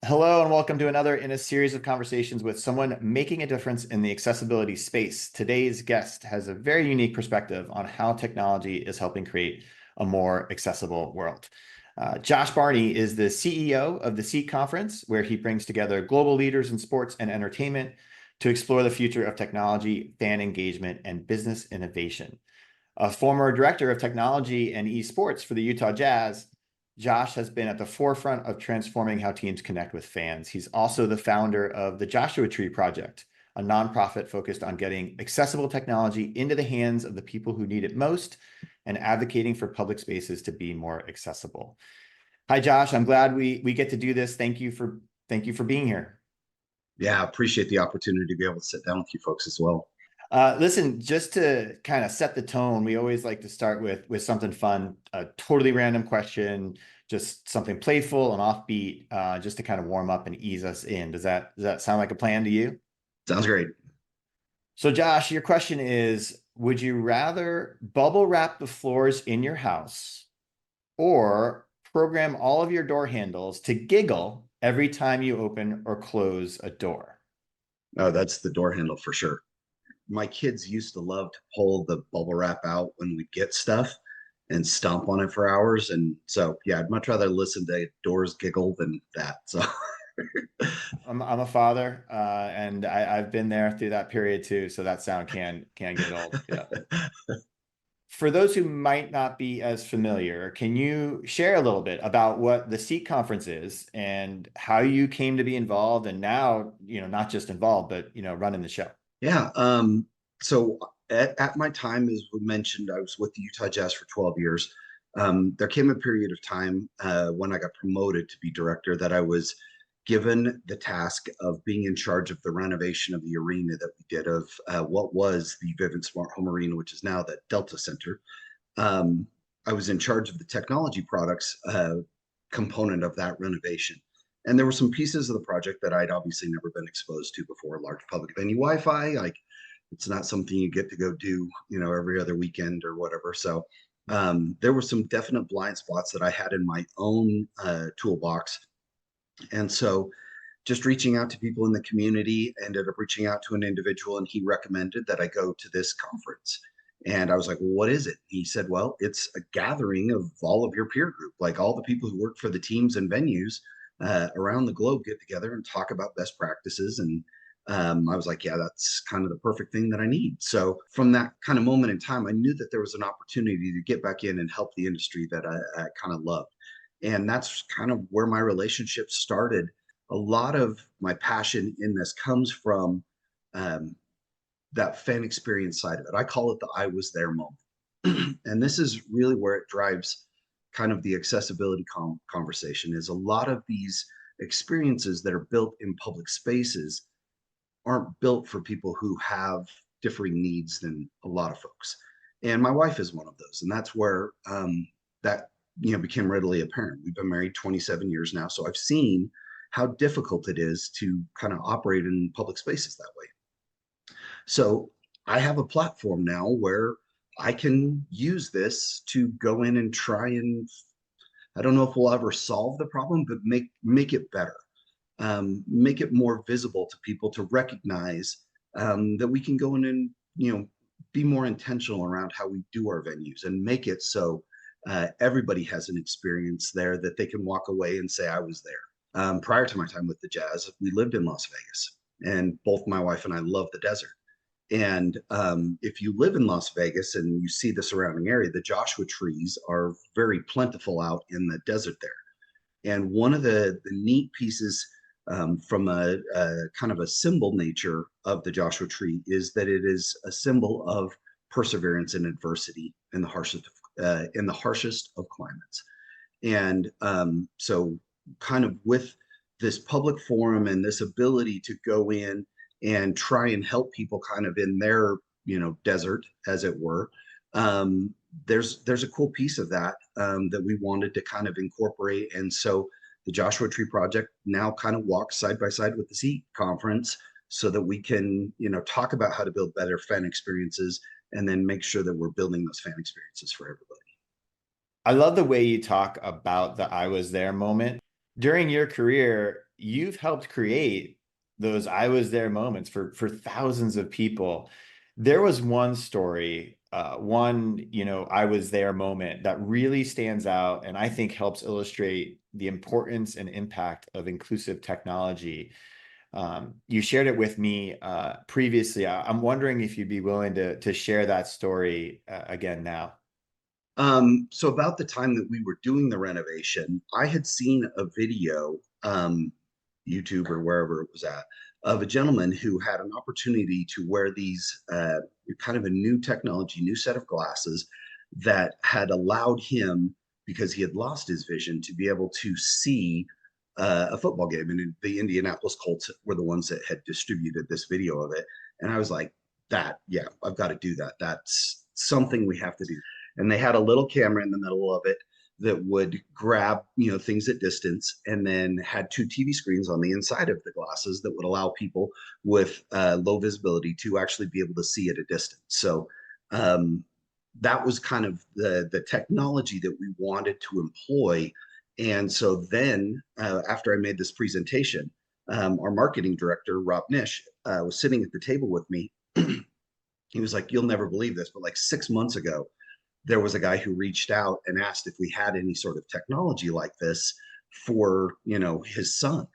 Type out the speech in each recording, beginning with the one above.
Hello and welcome to another in a series of conversations with someone making a difference in the accessibility space. Today's guest has a very unique perspective on how technology is helping create a more accessible world. Josh Barney is the CEO of the SEEK conference, where he brings together global leaders in sports and entertainment to explore the future of technology, fan engagement, and business innovation. A former director of technology and esports for the Utah Jazz, Josh has been at the forefront of transforming how teams connect with fans. He's also the founder of the Joshua Tree Project, a nonprofit focused on getting accessible technology into the hands of the people who need it most and advocating for public spaces to be more accessible. Hi, Josh. I'm glad we get to do this. Thank you for being here. Yeah, I appreciate the opportunity to be able to sit down with you folks as well. Listen, just to kind of set the tone, we always like to start with something fun, a totally random question, just something playful and offbeat, just to kind of warm up and ease us in. Does that sound like a plan to you? Sounds great. So, Josh, your question is, would you rather bubble wrap the floors in your house or program all of your door handles to giggle every time you open or close a door? Oh, that's the door handle for sure. My kids used to love to pull the bubble wrap out when we get stuff and stomp on it for hours. And so, yeah, I'd much rather listen to doors giggle than that. So, I'm a father, and I've been there through that period too. So that sound can get old. Yeah. For those who might not be as familiar, can you share a little bit about what the SEEK conference is and how you came to be involved, and now, not just involved, but running the show? yeah. So at my time, as we mentioned, I was with the Utah Jazz for 12 years. There came a period of time when I got promoted to be director that I was given the task of being in charge of the renovation of the arena that we did of what was the Vivint Smart Home Arena, which is now the Delta Center. I was in charge of the technology products component of that renovation. And there were some pieces of the project that I'd obviously never been exposed to before. Large public venue Wi-Fi, like it's not something you get to go do, every other weekend or whatever. So there were some definite blind spots that I had in my own toolbox. And so just reaching out to people in the community, ended up reaching out to an individual, and he recommended that I go to this conference. And I was like, well, what is it? He said, well, it's a gathering of all of your peer group, like all the people who work for the teams and venues around the globe get together and talk about best practices. And I was like, yeah, that's kind of the perfect thing that I need. So from that kind of moment in time, I knew that there was an opportunity to get back in and help the industry that I kind of loved. And that's kind of where my relationship started. A lot of my passion in this comes from that fan experience side of it. I call it the I was there moment. And this is really where it drives kind of the accessibility conversation is a lot of these experiences that are built in public spaces aren't built for people who have differing needs than a lot of folks. And my wife is one of those. And that's where that became readily apparent. We've been married 27 years now. So I've seen how difficult it is to kind of operate in public spaces that way. So I have a platform now where I can use this to go in and try and, I don't know if we'll ever solve the problem, but make it better. Make it more visible to people to recognize that we can go in and, be more intentional around how we do our venues and make it so everybody has an experience there that they can walk away and say, I was there. Prior to my time with the Jazz, we lived in Las Vegas, and both my wife and I love the desert. And if you live in Las Vegas and you see the surrounding area, the Joshua trees are very plentiful out in the desert there. And one of the neat pieces from a kind of a symbol nature of the Joshua tree is that it is a symbol of perseverance and adversity in the harshest of climates. And so kind of with this public forum and this ability to go in and try and help people kind of in their, desert, as it were, there's a cool piece of that that we wanted to kind of incorporate. And so the Joshua Tree Project now kind of walks side by side with the SEEK conference so that we can, talk about how to build better fan experiences and then make sure that we're building those fan experiences for everybody. I love the way you talk about the I was there moment. During your career, you've helped create those I was there moments for thousands of people. There was one story, one, I was there moment that really stands out and I think helps illustrate the importance and impact of inclusive technology. You shared it with me previously. I'm wondering if you'd be willing to share that story again now. So about the time that we were doing the renovation, I had seen a video, YouTube or wherever it was at, of a gentleman who had an opportunity to wear these kind of a new technology, new set of glasses that had allowed him, because he had lost his vision, to be able to see a football game. And the Indianapolis Colts were the ones that had distributed this video of it. And I was like, yeah, I've got to do that. That's something we have to do. And they had a little camera in the middle of it that would grab, things at distance, and then had two TV screens on the inside of the glasses that would allow people with low visibility to actually be able to see at a distance. So that was kind of the technology that we wanted to employ. And so then after I made this presentation, our marketing director, Rob Nish, was sitting at the table with me. He was like, "You'll never believe this, but like 6 months ago, there was a guy who reached out and asked if we had any sort of technology like this for, his son."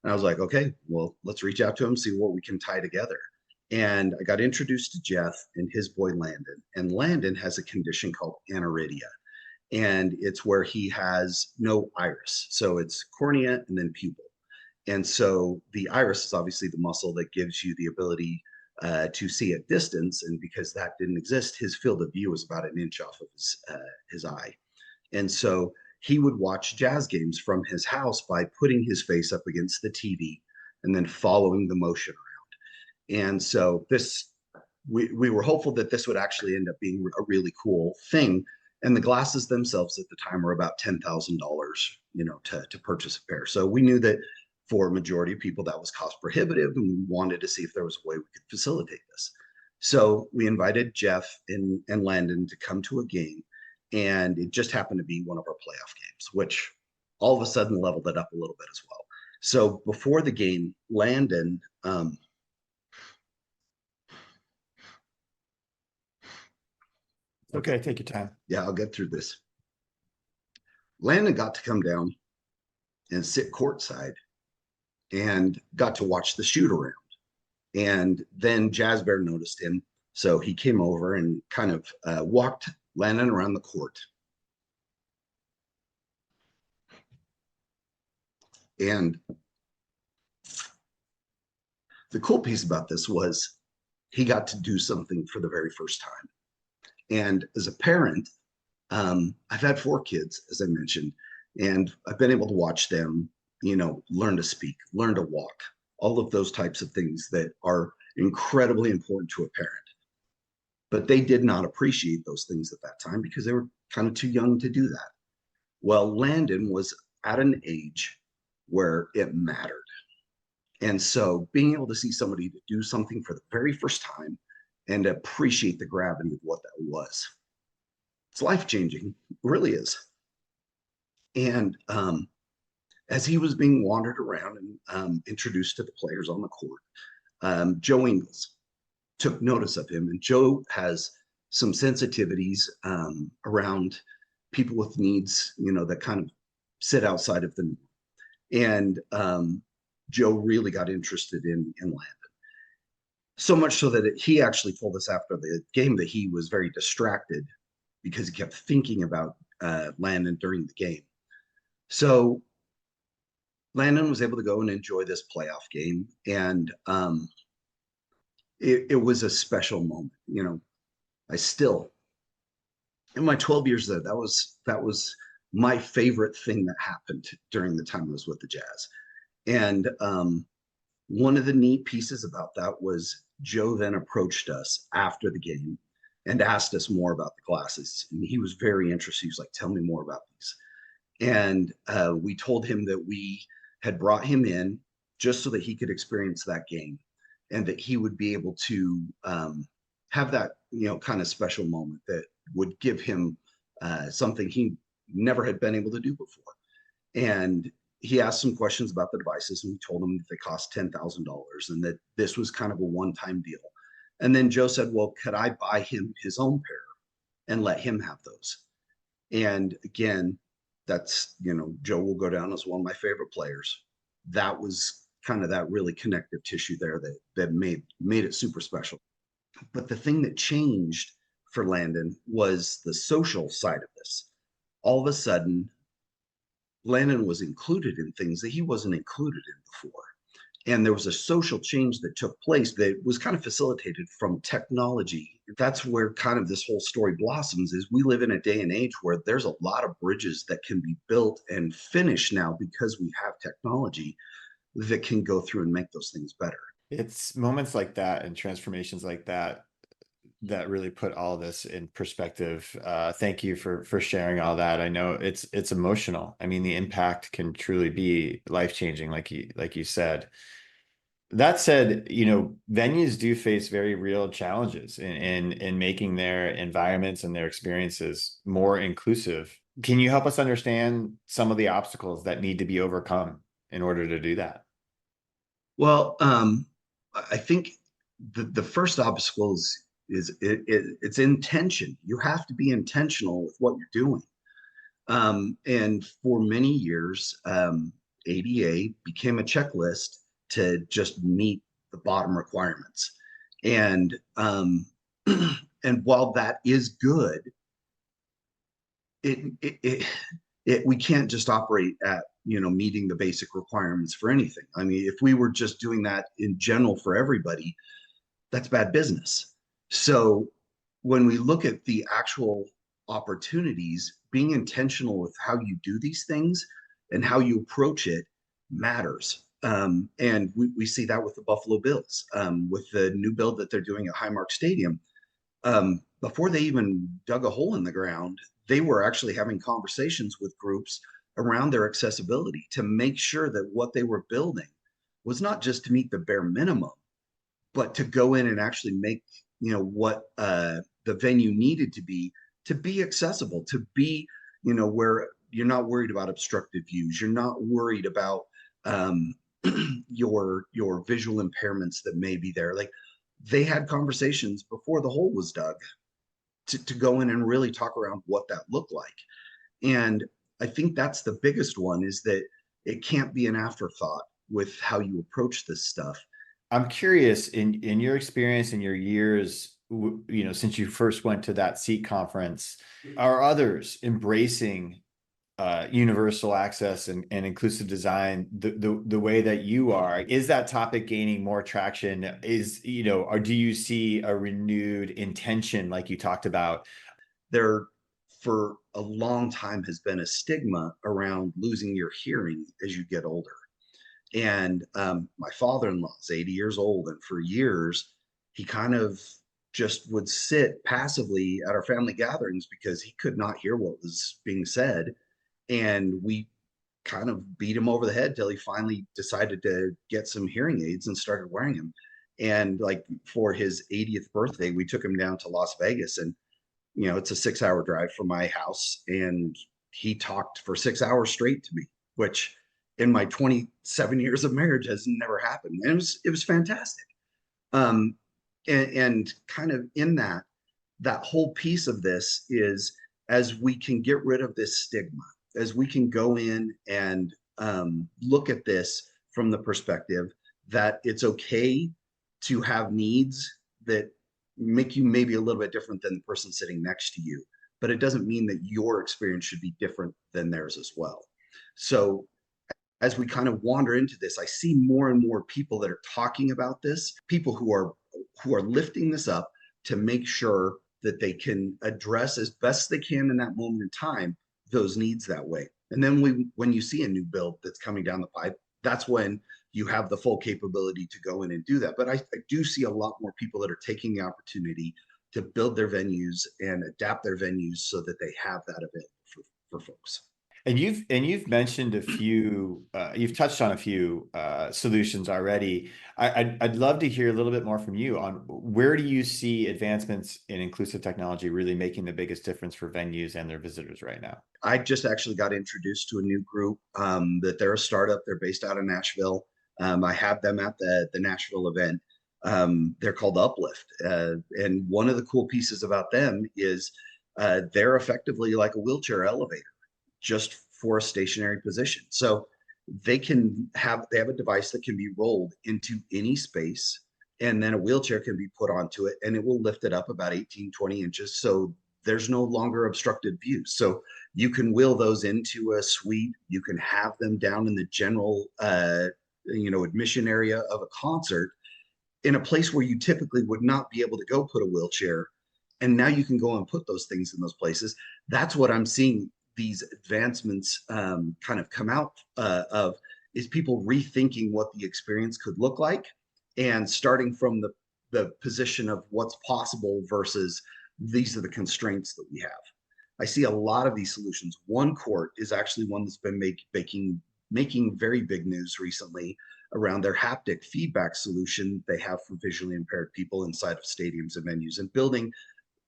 And I was like, okay, well, let's reach out to him, see what we can tie together. And I got introduced to Jeff and his boy Landon. And Landon has a condition called aniridia. And it's where he has no iris. So it's cornea and then pupil. And so the iris is obviously the muscle that gives you the ability to see at distance. And because that didn't exist, his field of view was about an inch off of his eye. And so he would watch Jazz games from his house by putting his face up against the TV and then following the motion around. And so we were hopeful that this would actually end up being a really cool thing. And the glasses themselves at the time were about $10,000, to purchase a pair. So we knew that for a majority of people, that was cost prohibitive, and we wanted to see if there was a way we could facilitate this. So we invited Jeff and Landon to come to a game, and it just happened to be one of our playoff games, which all of a sudden leveled it up a little bit as well. So before the game, Landon, Okay, take your time. yeah, I'll get through this. Landon got to come down and sit courtside and got to watch the shoot around. And then Jazz Bear noticed him. So he came over and kind of walked Landon around the court. And the cool piece about this was he got to do something for the very first time. And as a parent, I've had 4 kids, as I mentioned, and I've been able to watch them, learn to speak, learn to walk, all of those types of things that are incredibly important to a parent. But they did not appreciate those things at that time because they were kind of too young to do that. Well, Landon was at an age where it mattered. And so being able to see somebody to do something for the very first time and appreciate the gravity of what that was, it's life-changing. It really is. And as he was being wandered around and introduced to the players on the court, Joe Ingles took notice of him. And Joe has some sensitivities around people with needs, that kind of sit outside of the norm. And Joe really got interested in Landon. So much so that he actually told us after the game that he was very distracted because he kept thinking about Landon during the game. So Landon was able to go and enjoy this playoff game. And it was a special moment. I still, in my 12 years there, that was my favorite thing that happened during the time I was with the Jazz. And one of the neat pieces about that was Joe then approached us after the game and asked us more about the glasses. And he was very interested. He was like, "Tell me more about these." And we told him that we had brought him in just so that he could experience that game and that he would be able to have that, kind of special moment that would give him something he never had been able to do before. And he asked some questions about the devices, and we told him that they cost $10,000 and that this was kind of a one-time deal. And then Joe said, well, could I buy him his own pair and let him have those? And again, that's, Joe will go down as one of my favorite players. That was kind of that really connective tissue there that made it super special. But the thing that changed for Landon was the social side of this. All of a sudden, Landon was included in things that he wasn't included in before. And there was a social change that took place that was kind of facilitated from technology. That's where kind of this whole story blossoms. Is we live in a day and age where there's a lot of bridges that can be built and finished now because we have technology that can go through and make those things better. It's moments like that and transformations like that that really put all this in perspective. Thank you for sharing all that. I know it's emotional. I mean, the impact can truly be life-changing, like you said. That said, venues do face very real challenges in making their environments and their experiences more inclusive. Can you help us understand some of the obstacles that need to be overcome in order to do that? Well, I think the first obstacle it's intention. You have to be intentional with what you're doing. And for many years, ADA became a checklist to just meet the bottom requirements. And and while that is good, we can't just operate at meeting the basic requirements for anything. I mean, if we were just doing that in general for everybody, that's bad business. So when we look at the actual opportunities, being intentional with how you do these things and how you approach it matters. And we see that with the Buffalo Bills, with the new build that they're doing at Highmark Stadium. Before they even dug a hole in the ground, they were actually having conversations with groups around their accessibility to make sure that what they were building was not just to meet the bare minimum, but to go in and actually make what the venue needed to be accessible, to be where you're not worried about obstructive views, you're not worried about your visual impairments that may be there. Like, they had conversations before the hole was dug to go in and really talk around what that looked like. And I think that's the biggest one, is that it can't be an afterthought with how you approach this stuff. I'm curious, in your experience, in your years, since you first went to that seat conference, are others embracing universal access and inclusive design the way that you are? Is that topic gaining more traction? Or do you see a renewed intention, like you talked about? There, for a long time, has been a stigma around losing your hearing as you get older. And my father-in-law is 80 years old, and for years he kind of just would sit passively at our family gatherings because he could not hear what was being said. And we kind of beat him over the head till he finally decided to get some hearing aids and started wearing them. And like, for his 80th birthday, we took him down to Las Vegas, and it's a 6-hour drive from my house, and he talked for 6 hours straight to me, which in my 27 years of marriage has never happened. And it was fantastic. And kind of in that whole piece of this is, as we can get rid of this stigma, as we can go in and look at this from the perspective that it's okay to have needs that make you maybe a little bit different than the person sitting next to you, but it doesn't mean that your experience should be different than theirs as well. So as we kind of wander into this, I see more and more people that are talking about this, people who are lifting this up to make sure that they can address as best they can in that moment in time those needs that way. And then when you see a new build that's coming down the pipe, that's when you have the full capability to go in and do that. But I do see a lot more people that are taking the opportunity to build their venues and adapt their venues so that they have that available for folks. And you've mentioned a few, you've touched on a few solutions already. I'd love to hear a little bit more from you on where do you see advancements in inclusive technology really making the biggest difference for venues and their visitors right now? I just actually got introduced to a new group that they're a startup. They're based out of Nashville. I have them at the Nashville event. They're called Uplift. And one of the cool pieces about them is they're effectively like a wheelchair elevator, just for a stationary position. So they have a device that can be rolled into any space, and then a wheelchair can be put onto it, and it will lift it up about 18, 20 inches. So there's no longer obstructed views. So you can wheel those into a suite. You can have them down in the general, admission area of a concert in a place where you typically would not be able to go put a wheelchair. And now you can go and put those things in those places. That's what I'm seeing these advancements kind of come out of, is people rethinking what the experience could look like and starting from the position of what's possible versus these are the constraints that we have. I see a lot of these solutions. One Court is actually one that's been making very big news recently around their haptic feedback solution they have for visually impaired people inside of stadiums and venues, and building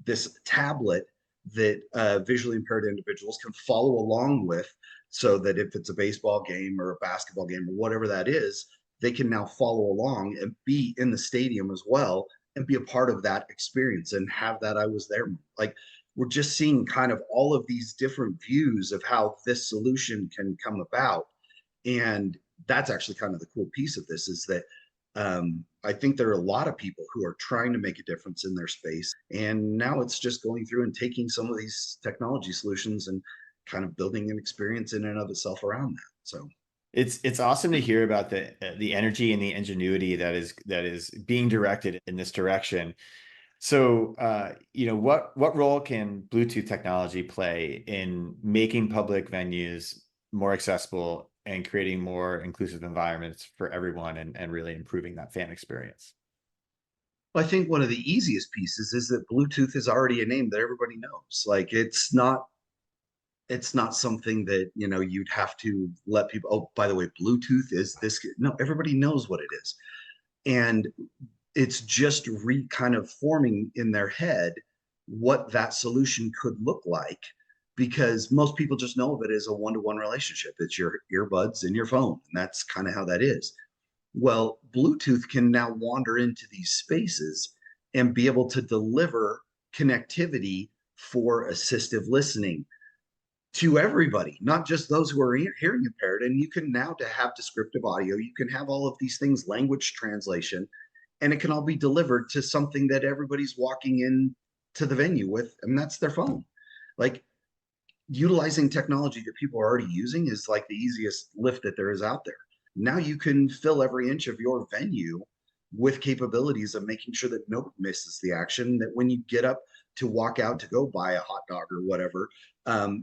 this tablet that visually impaired individuals can follow along with, so that if it's a baseball game or a basketball game or whatever that is, they can now follow along and be in the stadium as well and be a part of that experience and have that I was there. Like, we're just seeing kind of all of these different views of how this solution can come about. And that's actually kind of the cool piece of this, is that I think there are a lot of people who are trying to make a difference in their space. And now it's just going through and taking some of these technology solutions and kind of building an experience in and of itself around that. So It's awesome to hear about the energy and the ingenuity that is being directed in this direction. So, what role can Bluetooth technology play in making public venues more accessible and creating more inclusive environments for everyone and really improving that fan experience? I think one of the easiest pieces is that Bluetooth is already a name that everybody knows. Like, it's not something that, you'd have to let people, oh, by the way, Bluetooth is this. No, everybody knows what it is. And it's just kind of forming in their head what that solution could look like, because most people just know of it as a one-to-one relationship. It's your earbuds and your phone, and that's kind of how that is. Well, Bluetooth can now wander into these spaces and be able to deliver connectivity for assistive listening to everybody, not just those who are hearing impaired. And you can now to have descriptive audio, you can have all of these things, language translation, and it can all be delivered to something that everybody's walking in to the venue with, and that's their phone. Like, utilizing technology that people are already using is like the easiest lift that there is out there. Now you can fill every inch of your venue with capabilities of making sure that nobody misses the action, that when you get up to walk out to go buy a hot dog or whatever,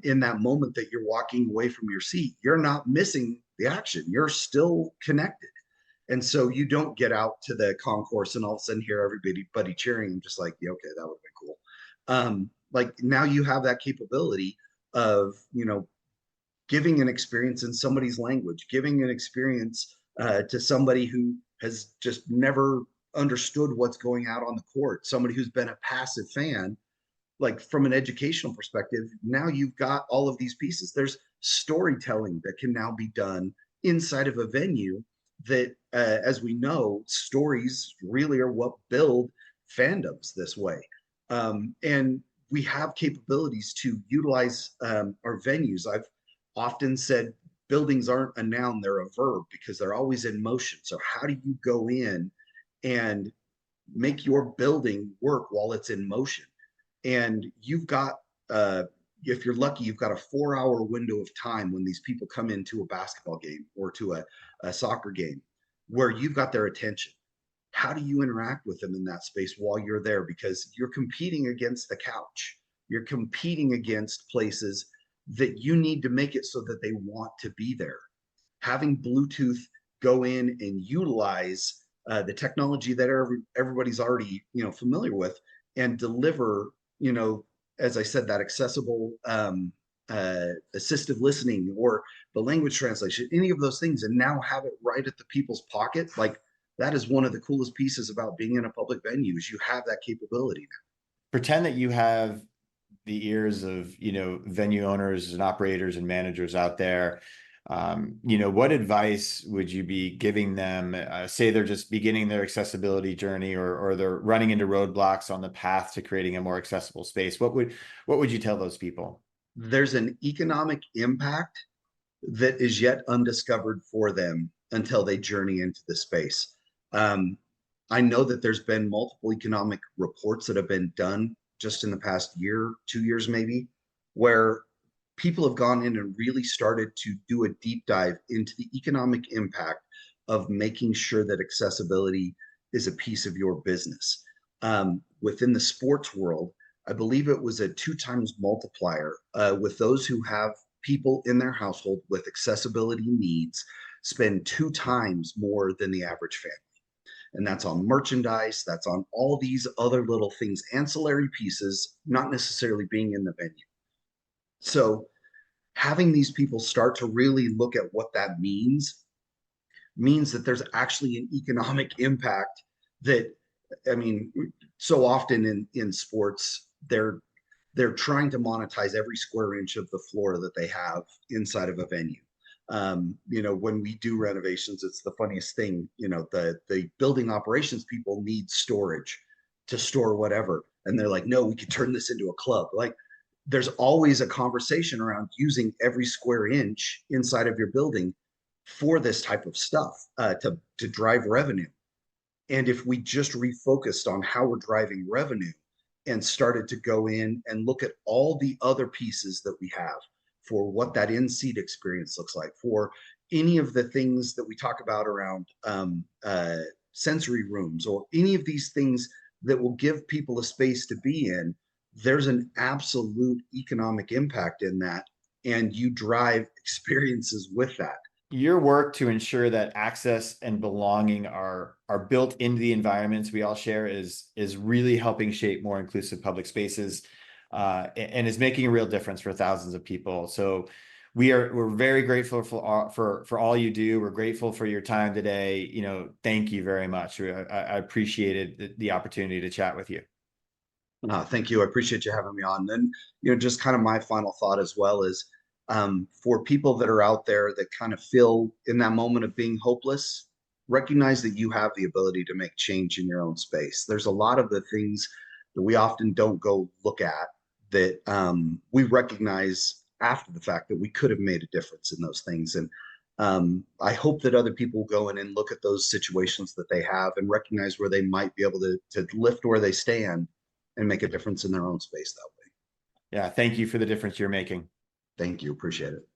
in that moment that you're walking away from your seat, you're not missing the action. You're still connected. And so you don't get out to the concourse and all of a sudden hear everybody cheering and just like, yeah, okay, that would have been cool. Like, now you have that capability of, giving an experience in somebody's language, giving an experience to somebody who has just never understood what's going out on the court, somebody who's been a passive fan. Like, from an educational perspective, now you've got all of these pieces. There's storytelling that can now be done inside of a venue that, as we know, stories really are what build fandoms this way. And we have capabilities to utilize our venues. I've often said buildings aren't a noun, they're a verb, because they're always in motion. So how do you go in and make your building work while it's in motion? And you've got, if you're lucky, you've got a 4-hour window of time when these people come into a basketball game or to a soccer game where you've got their attention. How do you interact with them in that space while you're there? Because you're competing against the couch. You're competing against places that you need to make it so that they want to be there. Having Bluetooth go in and utilize the technology that everybody's already, familiar with, and deliver, as I said, that accessible assistive listening or the language translation, any of those things, and now have it right at the people's pocket. Like that is one of the coolest pieces about being in a public venue is you have that capability now. Pretend that you have the ears of, venue owners and operators and managers out there. What advice would you be giving them? Say they're just beginning their accessibility journey, or they're running into roadblocks on the path to creating a more accessible space. What would you tell those people? There's an economic impact that is yet undiscovered for them until they journey into the space. Um, I know that there's been multiple economic reports that have been done just in the past year, 2 years maybe, where people have gone in and really started to do a deep dive into the economic impact of making sure that accessibility is a piece of your business. Within the sports world, I believe it was a 2 times multiplier with those who have people in their household with accessibility needs spend 2 times more than the average family. And that's on merchandise, that's on all these other little things, ancillary pieces, not necessarily being in the venue. So having these people start to really look at what that means that there's actually an economic impact that, I mean, so often in sports, they're trying to monetize every square inch of the floor that they have inside of a venue. When we do renovations, it's the funniest thing. The building operations people need storage to store whatever, and they're like, no, we could turn this into a club. Like, there's always a conversation around using every square inch inside of your building for this type of stuff to drive revenue. And if we just refocused on how we're driving revenue and started to go in and look at all the other pieces that we have for what that in-seat experience looks like, for any of the things that we talk about around sensory rooms, or any of these things that will give people a space to be in, there's an absolute economic impact in that, and you drive experiences with that. Your work to ensure that access and belonging are built into the environments we all share is really helping shape more inclusive public spaces, and is making a real difference for thousands of people. So we're very grateful for all you do. We're grateful for your time today. Thank you very much. I appreciated the opportunity to chat with you. Thank you. I appreciate you having me on. And just kind of my final thought as well is, for people that are out there that kind of feel in that moment of being hopeless, recognize that you have the ability to make change in your own space. There's a lot of the things that we often don't go look at that we recognize after the fact that we could have made a difference in those things. And I hope that other people go in and look at those situations that they have and recognize where they might be able to lift where they stand and make a difference in their own space that way. Yeah, thank you for the difference you're making. Thank you. Appreciate it.